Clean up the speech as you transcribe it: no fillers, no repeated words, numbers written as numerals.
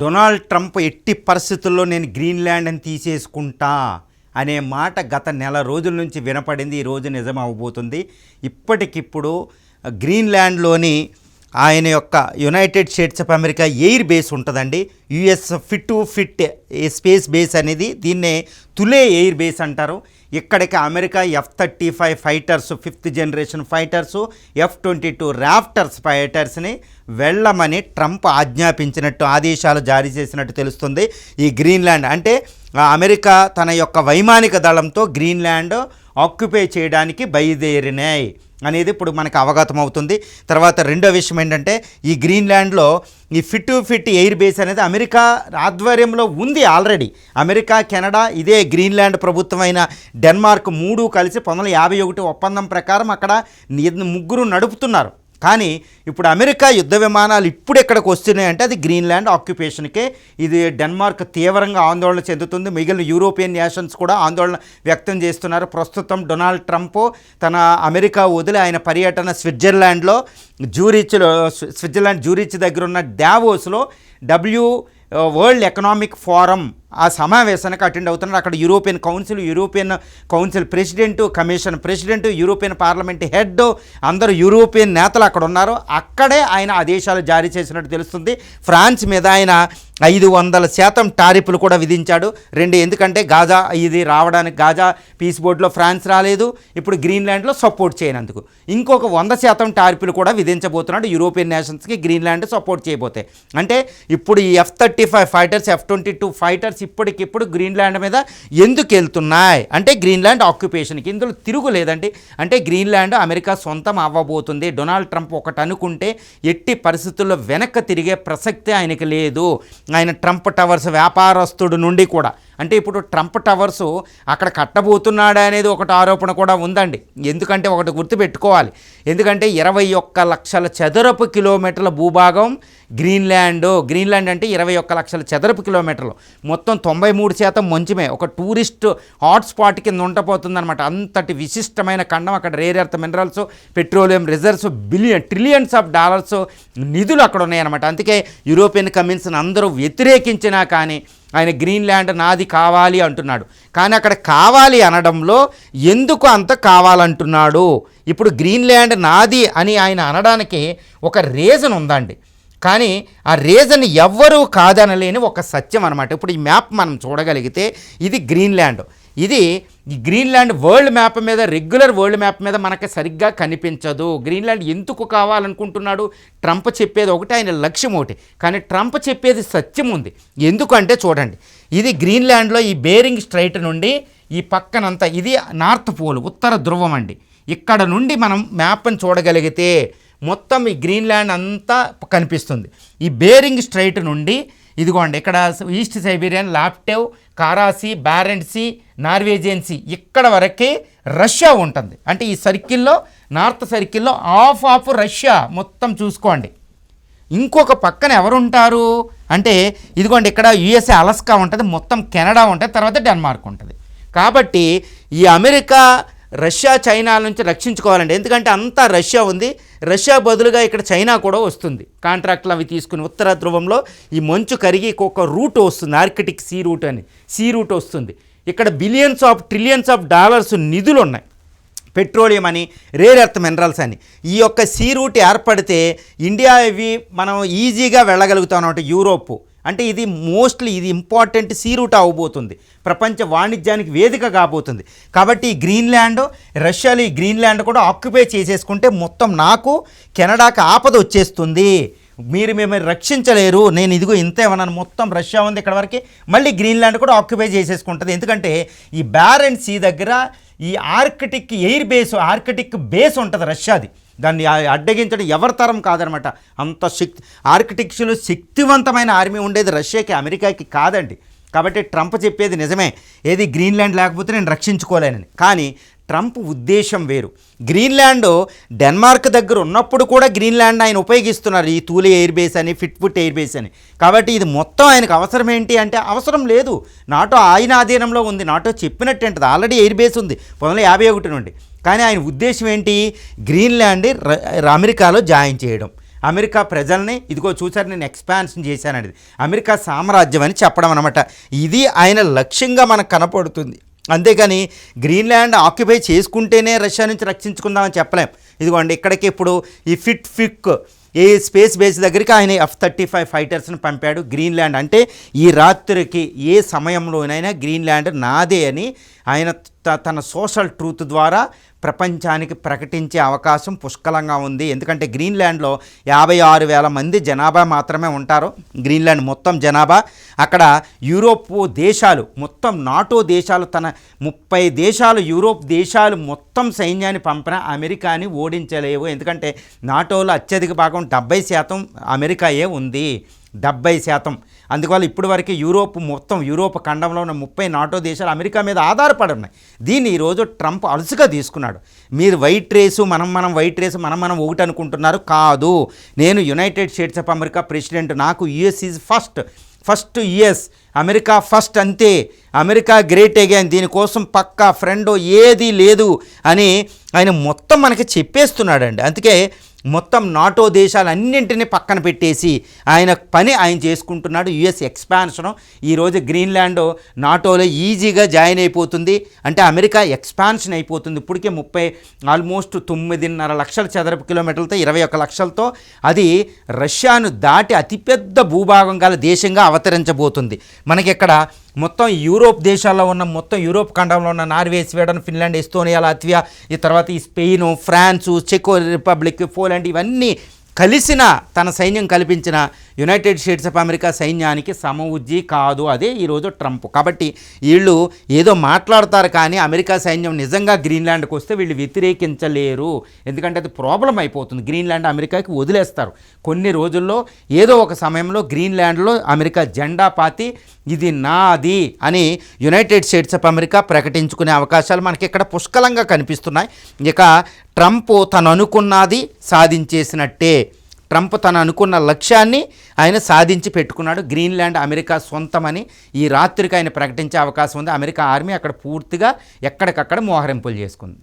Donald Trump ఎట్టి పరిస్థితుల్లో నేను గ్రీన్లాండ్ని తీసేసుకుంటా అనే మాట గత నెల రోజుల నుంచి వినపడింది. ఈరోజు నిజం అవ్వబోతుంది. ఇప్పటికిప్పుడు గ్రీన్లాండ్లోని ఆయన యొక్క United States of America air base ఉంటుందండి. యుఎస్ ఫిట్ స్పేస్ బేస్ అనేది దీన్నే తులే ఎయిర్ బేస్ అంటారు. ఇక్కడికి America F-35 fighters 5th generation fighters, F-22 raptors ఫైటర్స్ని వెళ్ళమని ట్రంప్ ఆజ్ఞాపించినట్టు ఆదేశాలు జారీ చేసినట్టు తెలుస్తుంది. ఈ గ్రీన్లాండ్ అంటే అమెరికా తన యొక్క వైమానిక దళంతో గ్రీన్లాండ్ ఆక్యుపై చేయడానికి బయలుదేరినాయి అనేది ఇప్పుడు మనకు అవగతం అవుతుంది. తర్వాత రెండో విషయం ఏంటంటే ఈ గ్రీన్లాండ్లో ఈ ఫిట్ ఎయిర్ బేస్ అనేది అమెరికా ఆధ్వర్యంలో ఉంది ఆల్రెడీ. అమెరికా, కెనడా, ఇదే గ్రీన్లాండ్ ప్రభుత్వమైన డెన్మార్క్ 3 కలిసి 1951 ఒప్పందం ప్రకారం అక్కడ ముగ్గురు నడుపుతున్నారు. కానీ ఇప్పుడు అమెరికా యుద్ధ విమానాలు ఇప్పుడు ఎక్కడికి వస్తున్నాయంటే అది గ్రీన్లాండ్ ఆక్యుపేషన్కే. ఇది డెన్మార్క్ తీవ్రంగా ఆందోళన చెందుతుంది. మిగిలిన యూరోపియన్ నేషన్స్ కూడా ఆందోళన వ్యక్తం చేస్తున్నారు. ప్రస్తుతం డొనాల్డ్ ట్రంప్ తన అమెరికా వదిలి ఆయన పర్యటన స్విట్జర్లాండ్ జూరిచ్ దగ్గర ఉన్న డావోస్లో వరల్డ్ ఎకనామిక్ ఫోరం ఆ సమావేశానికి అటెండ్ అవుతున్నారు. అక్కడ European council president, commission president, European parliament head, అందరూ యూరోపియన్ నేతలు అక్కడ ఉన్నారు. అక్కడే ఆయన ఆదేశాలు జారీ చేసినట్టు తెలుస్తుంది. ఫ్రాన్స్ మీద ఆయన 500% టారిఫ్లు కూడా విధించాడు. ఎందుకంటే గాజా గాజా పీస్ బోర్డులో ఫ్రాన్స్ రాలేదు, ఇప్పుడు గ్రీన్లాండ్లో సపోర్ట్ చేయనందుకు ఇంకొక 100% టారిఫ్లు కూడా విధించబోతున్నాడు యూరోపియన్ నేషన్స్కి గ్రీన్లాండ్ సపోర్ట్ చేయబోతే. అంటే ఇప్పుడు ఈ F-35 ఫైటర్స్, F-22 ఫైటర్స్ ఇప్పటికిప్పుడు గ్రీన్లాండ్ మీద ఎందుకు వెళ్తున్నాయి అంటే గ్రీన్లాండ్ ఆక్యుపేషన్కి. ఇందులో తిరుగులేదండి. అంటే గ్రీన్లాండ్ అమెరికా సొంతం అవ్వబోతుంది. డొనాల్డ్ ట్రంప్ ఒకటి అనుకుంటే ఎట్టి పరిస్థితుల్లో వెనక్కి తిరిగే ప్రసక్తే ఆయనకి లేదు. ఆయన ట్రంప్ టవర్స్ వ్యాపారస్తుడు నుండి కూడా అంటే ఇప్పుడు ట్రంప్ టవర్స్ అక్కడ కట్టబోతున్నాడు అనేది ఒకటి ఆరోపణ కూడా ఉందండి. ఎందుకంటే ఒకటి గుర్తుపెట్టుకోవాలి, ఎందుకంటే 21 లక్షల చదరపు కిలోమీటర్ల భూభాగం గ్రీన్లాండ్ అంటే 21 లక్షల చదరపు కిలోమీటర్లు, మొత్తం 93% మంచుమే. ఒక టూరిస్ట్ హాట్స్పాట్ కింద ఉండబోతుందన్నమాట. అంతటి విశిష్టమైన ఖండం. అక్కడ rare earth minerals, petroleum reserves, trillions of dollars నిధులు అక్కడ ఉన్నాయన్నమాట. అందుకే యూరోపియన్ కమిషన్ అందరూ వ్యతిరేకించినా కానీ ఆయన గ్రీన్లాండ్ నాది కావాలి అంటున్నాడు. కానీ అక్కడ కావాలి అనడంలో ఎందుకు అంత కావాలంటున్నాడు? ఇప్పుడు గ్రీన్లాండ్ నాది అని ఆయన అనడానికి ఒక రీజన్ ఉందండి. కానీ ఆ రీజన్ ఎవ్వరూ కాదనలేని ఒక సత్యం అనమాట. ఇప్పుడు ఈ మ్యాప్ మనం చూడగలిగితే ఇది గ్రీన్లాండ్. ఈ గ్రీన్లాండ్ రెగ్యులర్ వరల్డ్ మ్యాప్ మీద మనకి సరిగ్గా కనిపించదు. గ్రీన్లాండ్ ఎందుకు కావాలనుకుంటున్నాడు? ట్రంప్ చెప్పేది ఒకటి, ఆయన లక్ష్యం ఒకటి. కానీ ట్రంప్ చెప్పేది సత్యం ఉంది. ఎందుకంటే చూడండి, ఇది గ్రీన్లాండ్లో ఈ బేరింగ్ స్ట్రైట్ నుండి ఈ పక్కనంతా ఇది నార్త్ పోల్, ఉత్తర ధ్రువం అండి. ఇక్కడ నుండి మనం మ్యాప్ని చూడగలిగితే మొత్తం ఈ గ్రీన్లాండ్ అంతా కనిపిస్తుంది. ఈ బేరింగ్ స్ట్రైట్ నుండి ఇదిగోండి ఇక్కడ east Siberian, Laptev, Kara Sea, Barents sea, Norwegian sea ఇక్కడ వరకే రష్యా ఉంటుంది. అంటే ఈ సర్కిల్లో, నార్త్ సర్కిల్లో ఆఫ్ రష్యా మొత్తం చూసుకోండి. ఇంకొక పక్కన ఎవరుంటారు అంటే ఇదిగోండి ఇక్కడ యుఎస్ఏ, అలస్కా ఉంటుంది, మొత్తం కెనడా ఉంటుంది, తర్వాత డెన్మార్క్ ఉంటుంది. కాబట్టి ఈ అమెరికా రష్యా, చైనా నుంచి రక్షించుకోవాలండి. ఎందుకంటే అంతా రష్యా ఉంది. రష్యా బదులుగా ఇక్కడ చైనా కూడా వస్తుంది. కాంట్రాక్ట్లు అవి తీసుకుని ఉత్తర ధ్రువంలో ఈ మంచు కరిగి ఒక రూట్ వస్తుంది, ఆర్కిటిక్ సీ రూట్ వస్తుంది. ఇక్కడ ట్రిలియన్స్ ఆఫ్ డాలర్స్ నిధులు ఉన్నాయి. పెట్రోలియం అని, రేర్ ఎర్త్ మినరల్స్ అని. ఈ యొక్క సీ రూట్ ఏర్పడితే ఇండియా ఇవి మనం ఈజీగా వెళ్ళగలుగుతాం అన్నమాట. యూరోప్ అంటే ఇది ఇంపార్టెంట్ సీ రూట్ అవ్వబోతుంది. ప్రపంచ వాణిజ్యానికి వేదిక కాబోతుంది. కాబట్టి ఈ గ్రీన్లాండ్, రష్యాలో ఈ గ్రీన్లాండ్ కూడా ఆక్యుపై చేసేసుకుంటే మొత్తం నాకు, కెనడాకి ఆపద వచ్చేస్తుంది. మేము రక్షించలేరు. నేను ఇదిగో ఇంతేమన్నాను, మొత్తం రష్యా ఉంది ఇక్కడ వరకు, మళ్ళీ గ్రీన్లాండ్ కూడా ఆక్యుపై చేసేసుకుంటుంది. ఎందుకంటే ఈ బారెంట్ సీ దగ్గర ఈ ఆర్కిటిక్ బేస్ ఉంటుంది రష్యాది. దాన్ని అడ్డగించడం ఎవరి తరం కాదనమాట. అంత ఆర్కిటిక్స్లో శక్తివంతమైన ఆర్మీ ఉండేది రష్యాకి, అమెరికాకి కాదండి. కాబట్టి ట్రంప్ చెప్పేది నిజమే, ఏది గ్రీన్లాండ్ లేకపోతే నేను రక్షించుకోలేనని. కానీ ట్రంప్ ఉద్దేశం వేరు. గ్రీన్లాండ్ డెన్మార్క్ దగ్గర ఉన్నప్పుడు కూడా గ్రీన్లాండ్ ఆయన ఉపయోగిస్తున్నారు, ఈ తూలే ఎయిర్ బేస్ అని, ఫిట్ ఎయిర్ బేస్ అని. కాబట్టి ఇది మొత్తం ఆయనకు అవసరం ఏంటి అంటే అవసరం లేదు. నాటో ఆయన ఆధీనంలో ఉంది. నాటో చెప్పినట్టు ఉంటుంది, ఆల్రెడీ ఎయిర్ బేస్ ఉంది 1951 నుండి. కానీ ఆయన ఉద్దేశం ఏంటి? గ్రీన్లాండ్ అమెరికాలో జాయిన్ చేయడం. అమెరికా ప్రజల్ని ఇదిగో చూసారు నేను ఎక్స్పాన్షన్ చేశాననేది అమెరికా సామ్రాజ్యం అని చెప్పడం అనమాట. ఇది ఆయన లక్ష్యంగా మనకు కనపడుతుంది. అంతేకాని గ్రీన్లాండ్ ఆక్యుపై చేసుకుంటేనే రష్యా నుంచి రక్షించుకుందామని చెప్పలేం. ఇదిగోండి ఇక్కడికి ఇప్పుడు ఈ ఫిక్ ఏ స్పేస్ బేస్ దగ్గరికి ఆయన F-35 ఫైటర్స్ని పంపాడు. గ్రీన్లాండ్ అంటే ఈ రాత్రికి ఏ సమయంలోనైనా గ్రీన్లాండ్ నాదే అని ఆయన తన సోషల్ ట్రూత్ ద్వారా ప్రపంచానికి ప్రకటించే అవకాశం పుష్కలంగా ఉంది. ఎందుకంటే గ్రీన్లాండ్లో 56,000 మంది జనాభా మాత్రమే ఉంటారు. గ్రీన్లాండ్ మొత్తం జనాభా. అక్కడ యూరోప్ దేశాలు మొత్తం నాటో దేశాలు తన 30 దేశాలు యూరోప్ దేశాలు మొత్తం సైన్యాన్ని పంపిన అమెరికాని ఓడించలేవు. ఎందుకంటే నాటోలో అత్యధిక భాగం 70% అమెరికాయే ఉంది. 70%. అందువల్ల ఇప్పటి వరకు యూరోప్ ఖండంలో ఉన్న 30 నాటో దేశాలు అమెరికా మీద ఆధారపడి ఉన్నాయి. దీన్ని ఈరోజు ట్రంప్ అలుసుగా తీసుకున్నాడు. మీరు వైట్ రేసు మనం వైట్ రేసు మనం ఒకటి అనుకుంటున్నారు. కాదు, నేను United States of America president. నాకు US is first US, America first, అంతే. అమెరికా గ్రేట్ అగైన్, దీనికోసం పక్కా ఫ్రెండ్ ఏదీ లేదు అని ఆయన మొత్తం మనకి చెప్పేస్తున్నాడండి. అందుకే మొత్తం నాటో దేశాలన్నింటినీ పక్కన పెట్టేసి ఆయన పని ఆయన చేసుకుంటున్నాడు. యుఎస్ ఎక్స్పాన్షను ఈరోజు గ్రీన్లాండ్ నాటోలో ఈజీగా జాయిన్ అయిపోతుంది. అంటే అమెరికా ఎక్స్పాన్షన్ అయిపోతుంది. ఇప్పటికే ఆల్మోస్ట్ 9.5 లక్షల చదరపు కిలోమీటర్లతో 21 లక్షలతో అది రష్యాను దాటి అతిపెద్ద భూభాగం గల దేశంగా అవతరించబోతుంది. మనకి ఇక్కడ మొత్తం యూరోప్ దేశాల్లో ఉన్న మొత్తం యూరోప్ ఖండంలో ఉన్న Norway, Sweden, Finland, Estonia, Latvia, ఈ తర్వాత ఈ స్పెయిన్, ఫ్రాన్సు, చెకో రిపబ్లిక్, పోలాండ్ ఇవన్నీ కలిసిన తన సైన్యం కల్పించిన యునైటెడ్ స్టేట్స్ ఆఫ్ అమెరికా సైన్యానికి సమవుజ్జి కాదు అదే ఈరోజు ట్రంప్. కాబట్టి వీళ్ళు ఏదో మాట్లాడతారు కానీ అమెరికా సైన్యం నిజంగా గ్రీన్లాండ్కి వస్తే వీళ్ళు వ్యతిరేకించలేరు. ఎందుకంటే అది ప్రాబ్లం అయిపోతుంది. గ్రీన్లాండ్ అమెరికాకి వదిలేస్తారు. కొన్ని రోజుల్లో ఏదో ఒక సమయంలో గ్రీన్లాండ్లో అమెరికా జెండా పాతి ఇది నాది అని యునైటెడ్ స్టేట్స్ ఆఫ్ అమెరికా ప్రకటించుకునే అవకాశాలు మనకి ఇక్కడ పుష్కలంగా కనిపిస్తున్నాయి. ఇక ట్రంప్ తను అనుకున్నది సాధించేసినట్టే. ట్రంప్ తను అనుకున్న లక్ష్యాన్ని ఆయన సాధించి పెట్టుకున్నాడు. గ్రీన్లాండ్ అమెరికా సొంతమని ఈ రాత్రికి ఆయన ప్రకటించే అవకాశం ఉంది. అమెరికా ఆర్మీ అక్కడ పూర్తిగా ఎక్కడికక్కడ మోహరింపులు చేసుకుంది.